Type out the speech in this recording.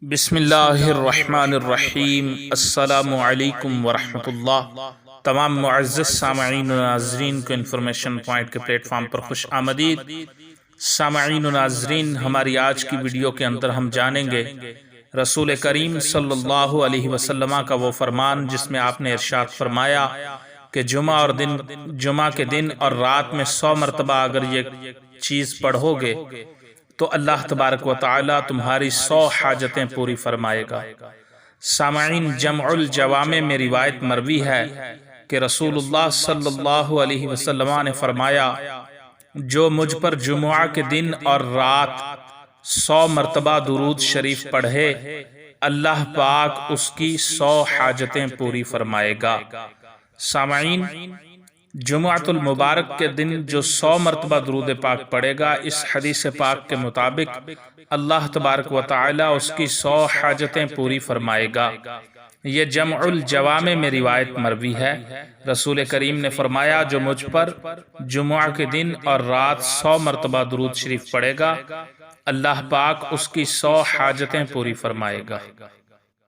بسم اللہ الرحمن الرحیم۔ السلام علیکم ورحمۃ اللہ۔ تمام معزز سامعین و ناظرین کو انفارمیشن پوائنٹ کے پلیٹ فارم پر خوش آمدید۔ سامعین و ناظرین، ہماری آج کی ویڈیو کے اندر ہم جانیں گے رسول کریم صلی اللہ علیہ وسلم کا وہ فرمان جس میں آپ نے ارشاد فرمایا کہ جمعہ کے دن اور رات میں 100 مرتبہ اگر یہ چیز پڑھو گے تو اللہ تبارک و تعالی تمہاری 100 حاجتیں پوری فرمائے گا۔ سامعین، جمع الجوامع میں روایت مروی ہے کہ رسول اللہ صلی اللہ علیہ وسلم نے فرمایا، جو مجھ پر جمعہ کے دن اور رات 100 مرتبہ درود شریف پڑھے، اللہ پاک اس کی 100 حاجتیں پوری فرمائے گا۔ سامعین، جمعۃ المبارک کے دن جو 100 مرتبہ درود پاک پڑھے گا، اس حدیث پاک کے مطابق اللہ تبارک و تعالی اس کی 100 حاجتیں پوری فرمائے گا۔ یہ جمع الجوامع میں روایت مروی ہے۔ رسول کریم نے فرمایا، جو مجھ پر جمعہ کے دن اور رات 100 مرتبہ درود شریف پڑھے گا، اللہ پاک اس کی 100 حاجتیں پوری فرمائے گا۔